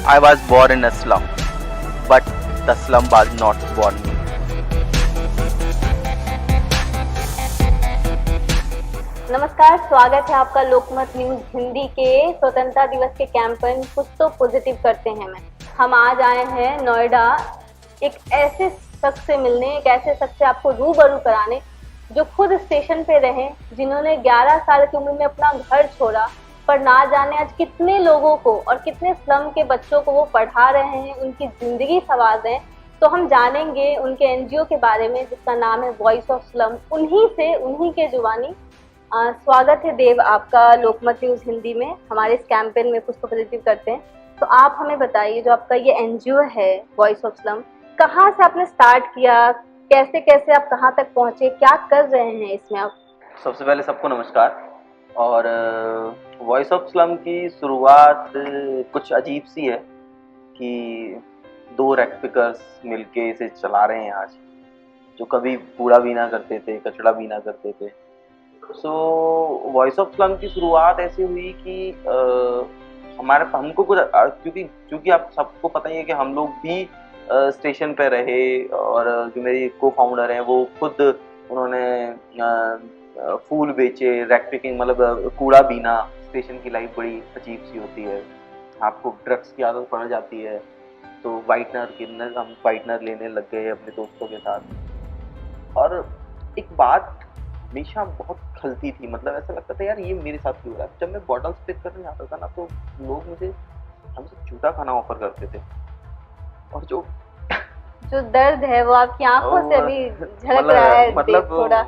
I was born in a slum, but the slum was not born me. नमस्कार, स्वागत है आपका लोकमत news Hindi के स्वतंत्रता दिवस के कैंपेन कुछ तो पॉजिटिव करते हैं में। हम आज आए हैं नोएडा एक ऐसे शख्स से मिलने, एक ऐसे शख्स से आपको रूबरू कराने जो खुद स्टेशन पे रहे, जिन्होंने 11 साल की उम्र में अपना घर छोड़ा, पर ना जाने आज कितने लोगों को और कितने स्लम के बच्चों को वो पढ़ा रहे हैं, उनकी जिंदगी संवार रहे हैं। तो हम जानेंगे उनके एनजीओ के बारे में जिसका नाम है वॉइस ऑफ स्लम। उन्हीं के जुबानी स्वागत है देव आपका लोकमत न्यूज हिंदी में। हमारे इस कैंपेन में कुछ तो पॉजिटिव करते हैं। तो आप हमें बताइए, जो आपका ये एनजीओ है वॉइस ऑफ स्लम, कहाँ से आपने स्टार्ट किया, कैसे कैसे आप कहाँ तक पहुँचे, क्या कर रहे हैं इसमें आप? सबसे पहले सबको नमस्कार। और वॉइस ऑफ स्लम की शुरुआत कुछ अजीब सी है कि 2 रैक पिकर्स मिलके इसे चला रहे हैं आज, जो कभी कूड़ा बीना करते थे, कचरा बीना करते थे। सो वॉइस ऑफ स्लम की शुरुआत ऐसी हुई कि हमको कुछ क्योंकि आप सबको पता ही है कि हम लोग भी स्टेशन पे रहे, और जो मेरी को फाउंडर हैं वो खुद उन्होंने फूल बेचे, रैक पिकिंग मतलब कूड़ा बीना। स्टेशन की लाइफ बड़ी अजीब सी होती है, आपको ड्रग्स की आदत पड़ जाती है, तो हम वाइटनर लेने लग गए अपने दोस्तों के साथ। और एक बात हमेशा बहुत खलती थी, मतलब ऐसा लगता था यार ये मेरे साथ क्यों हो रहा है। जब मैं बॉटल्स पिक करने जाता था ना, तो लोग हमसे जूता खाना ऑफर करते थे, और जो दर्द है वो आपकी आंखों से अभी झलक रहा है, मतलब थोड़ा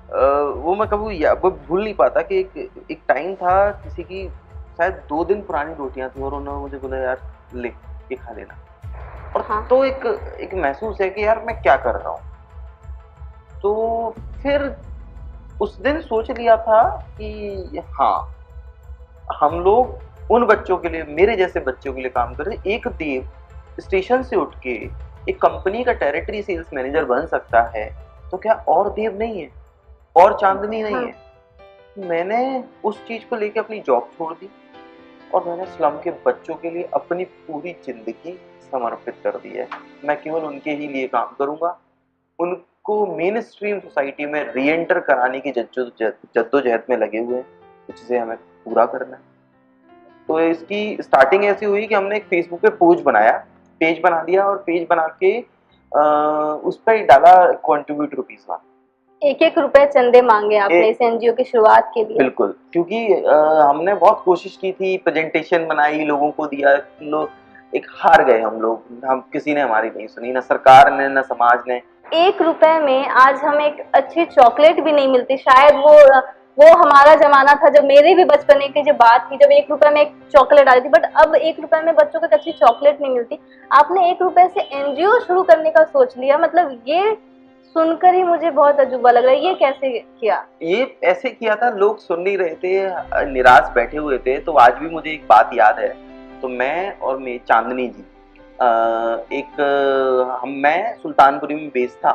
वो मैं कभी वो भूल नहीं पाता कि एक टाइम था, किसी की शायद 2 दिन पुरानी रोटियां थी और उन्होंने मुझे बोला यार ले ये खा लेना। और हाँ। तो एक महसूस है कि यार मैं क्या कर रहा हूँ। तो फिर उस दिन सोच लिया था कि हाँ, हम लोग उन बच्चों के लिए, मेरे जैसे बच्चों के लिए काम कर रहे हैं। एक देव स्टेशन से उठ के एक कंपनी का टेरिटरी सेल्स मैनेजर बन सकता है, तो क्या और देव नहीं है, और चांदनी नहीं है? मैंने उस चीज को लेके अपनी जॉब छोड़ दी और मैंने स्लम के बच्चों के लिए अपनी पूरी जिंदगी समर्पित कर दी है। मैं केवल उनके ही लिए काम करूंगा, उनको मेन स्ट्रीम सोसाइटी में री एंटर कराने की जद्दोजहद में लगे हुए हैं, जिसे हमें पूरा करना है। तो इसकी स्टार्टिंग ऐसी हुई कि हमने एक फेसबुक पे पेज बना दिया, और पेज बना के उस पर डाला कंट्रीब्यूट ₹1। 1-1 रुपए चंदे मांगे आपने इस एनजीओ की शुरुआत के लिए? बिल्कुल, क्योंकि हमने बहुत कोशिश की थी, प्रेजेंटेशन बनाई, लोगों को दिया, लोग एक हार गए हम किसी ने हमारी नहीं सुनी, ना सरकार ने ना समाज ने। 1 रुपए में आज हमें एक अच्छी चॉकलेट भी नहीं मिलती। शायद वो हमारा जमाना था जब मेरे भी बचपने की जो बात थी, जब 1 रुपए में एक चॉकलेट आ रही थी, बट अब 1 रुपए में बच्चों को अच्छी चॉकलेट नहीं मिलती। आपने 1 रुपए से एनजीओ शुरू करने का सोच लिया, मतलब ये सुनकर ही मुझे बहुत अजूबा लग रहा है। ये कैसे किया? ये ऐसे किया था, लोग सुन नहीं रहे थे, निराश बैठे हुए थे। तो आज भी मुझे एक बात याद है। तो मैं और मेरी चांदनी जी, मैं सुल्तानपुरी में बेस था।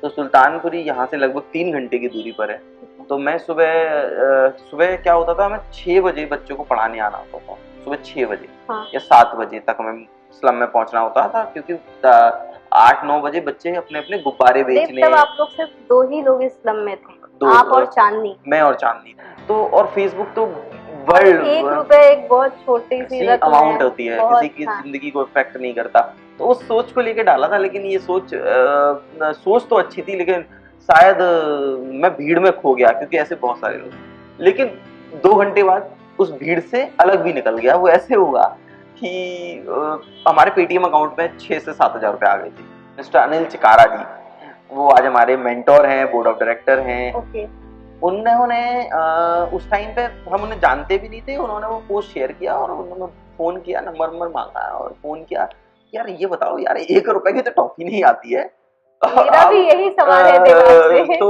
तो सुल्तानपुरी यहाँ से लगभग 3 घंटे की दूरी पर है। तो मैं सुबह क्या होता था, मैं 6 बजे बच्चों को पढ़ाने आना होता था, सुबह 6 बजे। हाँ। या 7 बजे तक हमें स्लम में पहुंचना होता था, क्योंकि 8-9 बजे बच्चे अपने अपने गुब्बारे बेचने। तब आप लोग सिर्फ 2 ही लोग इस स्लम में थे, आप और चांदनी? मैं और चांदनी। तो और फेसबुक तो वर्ल्ड, 1 रुपए एक बहुत छोटी सी रकम अमाउंट होती है, किसी की हाँ। जिंदगी को इफेक्ट नहीं करता। तो उस सोच को लेके डाला था, लेकिन ये सोच तो अच्छी थी, लेकिन शायद मैं भीड़ में खो गया, क्योंकि ऐसे बहुत सारे लोग। लेकिन 2 घंटे बाद उस भीड़ से अलग भी निकल गया। वो ऐसे हुआ कि हमारे पेटीएम अकाउंट में 6 से 7 हजार रुपए आ गए थे। मिस्टर अनिल चिकारा जी, वो आज हमारे मेंटोर हैं, बोर्ड ऑफ डायरेक्टर हैं। उन्होंने उस टाइम पे हम उन्हें जानते भी नहीं थे, उन्होंने वो पोस्ट शेयर किया और उन्होंने फोन किया, नंबर मांगा और फोन किया, यार ये बताओ यार 1 रुपए की तो टॉफी नहीं आती है। मेरा भी यही सवाल है दिमाग से। तो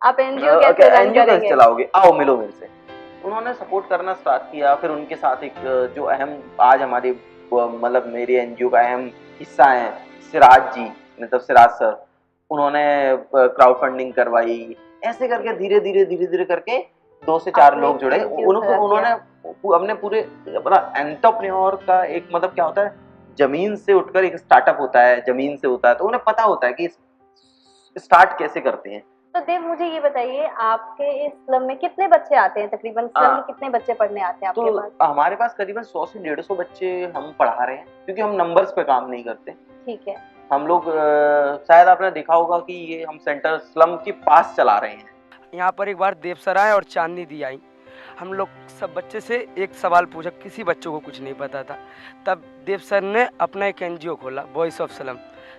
आप एनजीओ कैसे चलाओगे, आओ मिलो मेरे से। उन्होंने सपोर्ट करना स्टार्ट किया। फिर उनके साथ एक जो अहम आज हमारी मतलब मेरी एनजीओ का अहम हिस्सा है, सिराज जी, मतलब सिराज सर, उन्होंने क्राउड फंडिंग करवाई। ऐसे करके धीरे धीरे करके 2 से 4 लोग जुड़े। हमने पूरे अपना एंटरप्रेन्योर का एक मतलब क्या होता है, जमीन से उठकर एक स्टार्टअप होता है, जमीन से होता है, तो उन्हें पता होता है कि स्टार्ट कैसे करते हैं। तो देव मुझे ये बताइए, आपके इस स्लम में कितने बच्चे आते हैं? तकरीबन स्लम में कितने बच्चे पढ़ने आते हैं आपके पास? तो हमारे पास करीबन 100 से 150 बच्चे हम पढ़ा रहे हैं, क्योंकि हम नंबर्स पे काम नहीं करते। ठीक है। हम लोग शायद आपने देखा होगा कि ये हम सेंटर स्लम के पास चला रहे हैं। यहाँ पर एक बार देव सर आए और चांदनी दी आई। हम लोग सब बच्चे से एक सवाल पूछा, किसी बच्चों को कुछ नहीं पता था। तब देव सर ने अपना एक एनजीओ खोला, वॉइस ऑफ स्लम।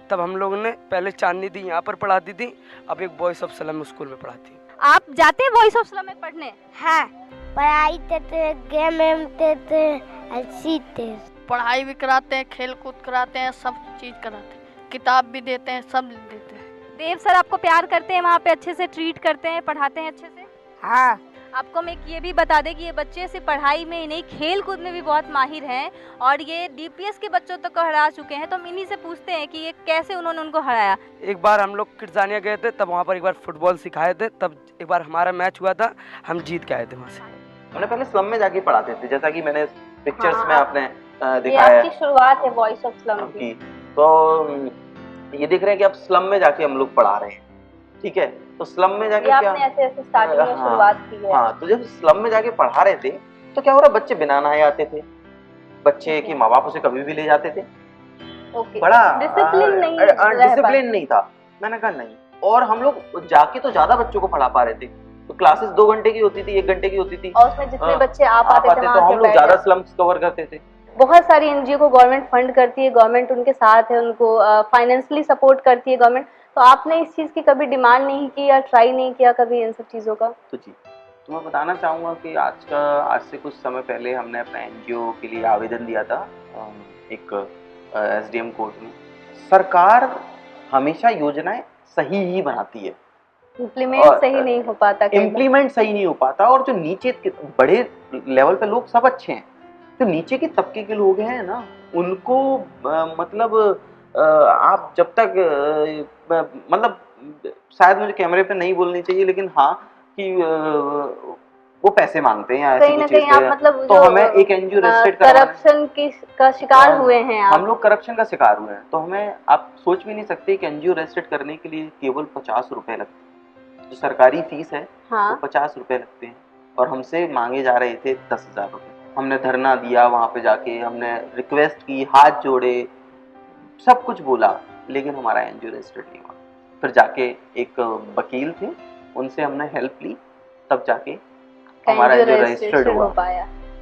तब हम लोगों ने पहले चांदनी दी यहाँ पर पढ़ाती थी, अब एक वॉइस ऑफ स्लम स्कूल में पढ़ाती है। आप जाते हैं वॉइस ऑफ स्लम में पढ़ने? हाँ, पढ़ाई करते, गेम वेम खेलते, सीखते। पढ़ाई भी कराते हैं, खेल कूद कराते हैं, सब चीज़ कराते हैं, किताब भी देते हैं, सब देते हैं। देव सर आपको प्यार करते हैं, वहाँ पे अच्छे से ट्रीट करते हैं, पढ़ाते हैं अच्छे से? हाँ। आपको हम एक ये भी बता दें कि ये बच्चे सिर्फ पढ़ाई में ही नहीं, खेल कूद में भी बहुत माहिर हैं और ये डीपीएस के बच्चों तक को हरा चुके हैं। तो हम इन्हीं से पूछते हैं कि ये कैसे उन्होंने उनको हराया। एक बार हम लोग किड्जानिया गए थे, तब वहाँ पर एक बार फुटबॉल सिखाए थे। तब एक बार हमारा मैच हुआ था, हम जीत के आए थे वहाँ से। हमने पहले स्लम में जाके पढ़ाते थे, जैसा कि मैंने पिक्चर्स हाँ, में आपने ये दिखाया आपकी शुरुआत है वॉइस ऑफ स्लम की। तो ये देख रहे हैं कि अब स्लम में जाके हम लोग पढ़ा रहे हैं, ठीक है। तो स्लम में जाके ये क्या, आपने ऐसे ऐसे स्टार्टिंग में शुरुआत की है। हाँ, तो जब स्लम में जाके पढ़ा रहे थे तो क्या हो रहा, बच्चे बिना नहाए आते थे, बच्चे के माँ बाप उसे कभी भी ले जाते थे। बड़ा डिसिप्लिन नहीं था। मैंने कहा नहीं, और हम लोग जाके तो ज्यादा बच्चों को पढ़ा पा रहे थे। तो क्लासेस 2 घंटे की होती थी, 1 घंटे की होती थी, और उसमें जितने बच्चे आ पाते थे तो हम लोग ज्यादा स्लम्स कवर करते थे। बहुत सारी एनजीओ को गवर्नमेंट फंड करती है, गवर्नमेंट उनके साथ है, उनको फाइनेंशियली सपोर्ट करती है गवर्नमेंट। तो आपने इस चीज़ की कभी डिमांड नहीं की या ट्राई नहीं किया कभी इन सब चीज़ों का? तो जी, तो मैं बताना चाहूँगा कि आज से कुछ समय पहले हमने अपना एनजीओ के लिए आवेदन दिया था एक एसडीएम कोर्ट में। सरकार हमेशा योजनाएं सही ही बनाती है, इम्प्लीमेंट सही नहीं हो पाता। इम्प्लीमेंट सही नहीं हो पाता, और जो नीचे बड़े लेवल पे लोग सब अच्छे हैं, जो नीचे के तबके के लोग हैं ना, उनको मतलब आप जब तक मतलब शायद मुझे कैमरे पे नहीं बोलनी चाहिए, लेकिन हाँ कि वो पैसे मांगते हैं या ऐसी कुछ चीज़, मतलब तो हमें एक एनजीओ रजिस्टर्ड करप्शन का शिकार हुए हैं आप। हम लोग करप्शन का शिकार हुए हैं, तो हमें आप सोच भी नहीं सकते कि एनजीओ रजिस्टर्ड करने के लिए केवल 50 रुपए लगते हैं। जो सरकारी फीस है वो 50 रुपए लगते हैं, और हमसे मांगे जा रहे थे 10,000 रुपये। हमने धरना दिया, वहाँ पे जाके हमने रिक्वेस्ट की, हाथ जोड़े, सब कुछ बोला, लेकिन हमारा एनजीओ रजिस्टर्ड नहीं हुआ। फिर जाके एक वकील थे, उनसे हमने हेल्प ली, तब जाके हमारा एनजीओ रजिस्टर्ड हुआ।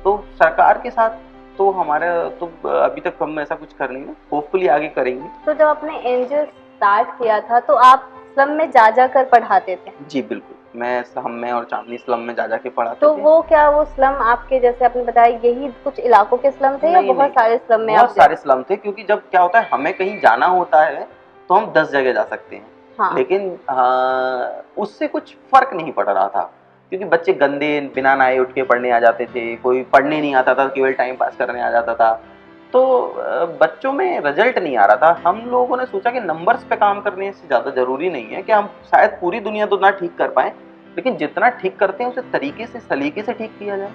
तो सरकार के साथ तो हमारा तो अभी तक हम ऐसा कुछ कर नहीं है, होपफुली आगे करेंगे। तो जब आपने एनजीओ स्टार्ट किया था तो आप स्लम में जा कर पढ़ाते थे? जी बिल्कुल, मैं स्लम में और चांदनी स्लम में जा के पढ़ाते तो थे। वो क्या वो स्लम आपके जैसे आपने बताया यही कुछ इलाकों के स्लम थे या बहुत सारे स्लम में? बहुत सारे स्लम थे, क्योंकि जब क्या होता है, हमें कहीं जाना होता है तो हम 10 जगह जा सकते हैं। हाँ। लेकिन उससे कुछ फर्क नहीं पड़ रहा था, क्योंकि बच्चे गंदे बिना नहाए उठ के पढ़ने आ जाते थे, कोई पढ़ने नहीं आता था, केवल टाइम पास करने आ जाता था, तो बच्चों में रिजल्ट नहीं आ रहा था। हम लोगों ने सोचा कि नंबर्स पे काम करने से ज़्यादा ज़रूरी नहीं है, कि हम शायद पूरी दुनिया तो ना ठीक कर पाएँ, लेकिन जितना ठीक करते हैं उसे तरीके से सलीके से ठीक किया जाए।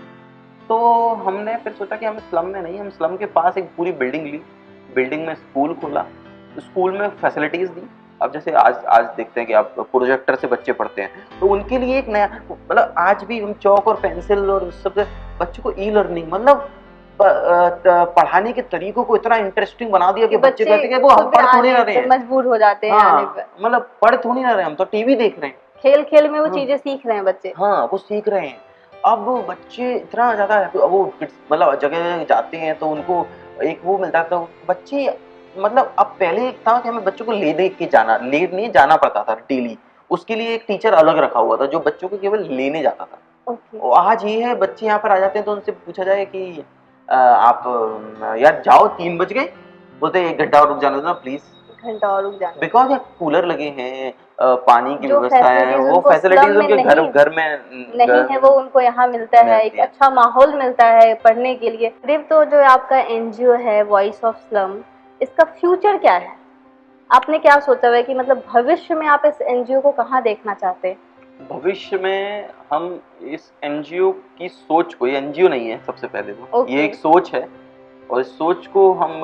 तो हमने फिर सोचा कि हम स्लम में नहीं, हम स्लम के पास एक पूरी बिल्डिंग ली, बिल्डिंग में स्कूल खोला, स्कूल में फैसिलिटीज़ दी। अब जैसे आज देखते हैं कि आप प्रोजेक्टर से बच्चे पढ़ते हैं, तो उनके लिए एक नया, मतलब आज भी हम चौक और पेंसिल और सबसे बच्चों को ई लर्निंग, मतलब पढ़ाने के तरीकों को इतना इंटरेस्टिंग बना दिया कि बच्चे कहते हैं वो हम पढ़ थोड़ी ना रहे हैं, मजबूर हो जाते हैं आने पे। मतलब पढ़ थोड़ी ना रहे, हम तो टीवी देख रहे हैं। खेल खेल में वो चीजें सीख रहे हैं बच्चे। हाँ, वो सीख रहे हैं। अब बच्चे इतना ज्यादा वो मतलब जगह जाते हैं तो उनको एक वो मिलता है, तो बच्चे मतलब अब पहले एक था कि हमें बच्चों को ले नहीं जाना पड़ता था डेली, उसके लिए एक टीचर अलग रखा हुआ था जो बच्चों को केवल लेने जाता था। आज ये है, बच्चे यहाँ पर आ जाते हैं तो उनसे पूछा जाए कि आप यार जाओ 3 बज गए, बोलते 1 घंटा और रुक जाना देना प्लीज, घंटा और रुक जाना, बिकॉज यहाँ कूलर लगे हैं, पानी की व्यवस्था है, वो फैसिलिटीज उनके घर में नहीं है, वो उनको यहाँ मिलता है, एक अच्छा माहौल मिलता है पढ़ने के लिए। देव, तो जो आपका एनजीओ है वॉइस ऑफ स्लम, इसका फ्यूचर क्या है? आपने क्या सोचा है कि मतलब भविष्य में आप इस एनजीओ को कहाँ देखना चाहते हैं? भविष्य में हम इस एनजीओ की सोच को, ये एनजीओ नहीं है सबसे पहले तो, ये एक सोच है और इस सोच को हम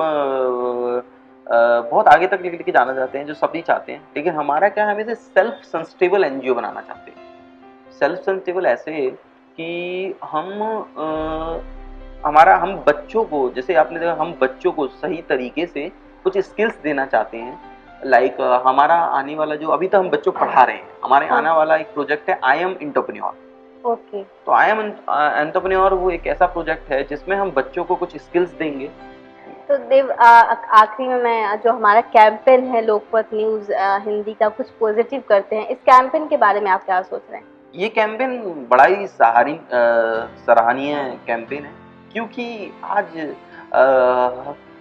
बहुत आगे तक लेके जाना चाहते हैं, जो सभी चाहते हैं। लेकिन हमारा क्या है, हम इसे सेल्फ सस्टेनेबल एनजीओ बनाना चाहते हैं। सेल्फ सस्टेनेबल ऐसे कि हम बच्चों को, जैसे आपने देखा, हम बच्चों को सही तरीके से कुछ स्किल्स देना चाहते हैं। लाइक हमारा आने वाला जो, अभी तो हम बच्चों को पढ़ा रहे हैं, हमारे आने वाला एक प्रोजेक्ट है आई एम एंटरप्रेन्योर। ओके। तो आई एम एंटरप्रेन्योर वो एक ऐसा प्रोजेक्ट है जिसमें हम बच्चों को कुछ स्किल्स देंगे। तो देव, आखिरी में मैं, जो हमारा कैंपेन है लोकमत न्यूज हिंदी का, कुछ पॉजिटिव करते हैं, इस कैंपेन के बारे में आप क्या सोच रहे हैं? ये कैंपेन बड़ा ही सराहनीय कैंपेन है, क्योंकि आज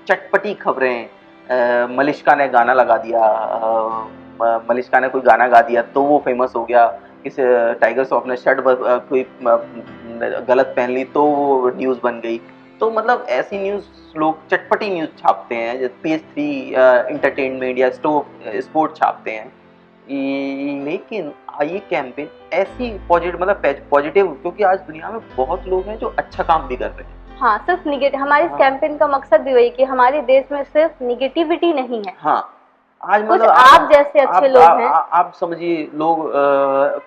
चटपटी खबरें, मलिष्का ने गाना लगा दिया, मलिष्का ने कोई गाना गा दिया तो वो फेमस हो गया, किसी टाइगर श्रॉफ ने शर्ट कोई गलत पहन ली तो वो न्यूज़ बन गई। तो मतलब ऐसी न्यूज़ लोग चटपटी न्यूज़ छापते हैं, जैसे PS3 एंटरटेनमेंट या स्पोर्ट छापते हैं। लेकिन ये कैंपेन ऐसी पॉजिटिव, मतलब पॉजिटिव, क्योंकि आज दुनिया में बहुत लोग हैं जो अच्छा काम भी कर रहे हैं। हाँ, सिर्फ निगेटिव, हमारे इस कैंपेन का मकसद भी वही कि हमारे देश में सिर्फ निगेटिविटी नहीं है। हाँ, आज कुछ मतलब आप जैसे अच्छे लोग हैं। आप समझिए, लोग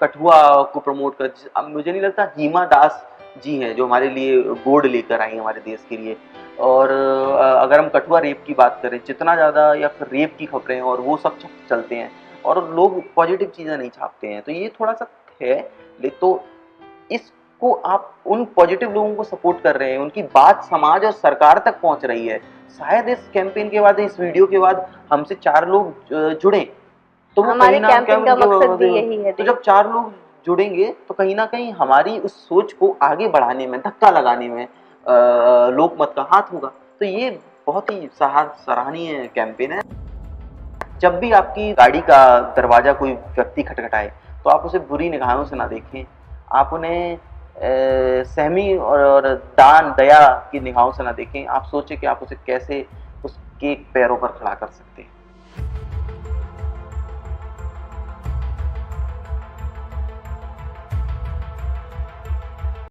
कठुआ को प्रमोट कर, मुझे नहीं लगता हीमा दास जी हैं जो हमारे लिए बोर्ड लेकर आई हमारे देश के लिए। और अगर हम कठुआ रेप की बात करें, जितना ज़्यादा या फिर रेप की खबरें और वो सब चलते हैं और लोग पॉजिटिव चीज़ें नहीं छापते हैं, तो ये थोड़ा सा है। तो इसको आप उन पॉजिटिव लोगों को सपोर्ट कर रहे हैं, उनकी बात समाज और सरकार तक पहुंच रही है। शायद इस कैंपेन के बाद, इस वीडियो के बाद हमसे 4 लोग जुड़े, तो वो हमारे कैंपेन का मकसद भी यही है। तो जब 4 लोग जुड़ेंगे तो कहीं ना कहीं हमारी उस सोच को आगे बढ़ाने में, धक्का लगाने में लोकमत का हाथ होगा। तो ये बहुत ही सराहनीय कैंपेन है। जब भी आपकी गाड़ी का दरवाजा कोई व्यक्ति खटखटाए तो आप उसे बुरी निगाहों से ना देखें, आप उन्हें सहमी और दान दया की निगाहों से ना देखें। आप सोचें कि आप उसे कैसे उसके पैरों पर खड़ा कर सकते हैं।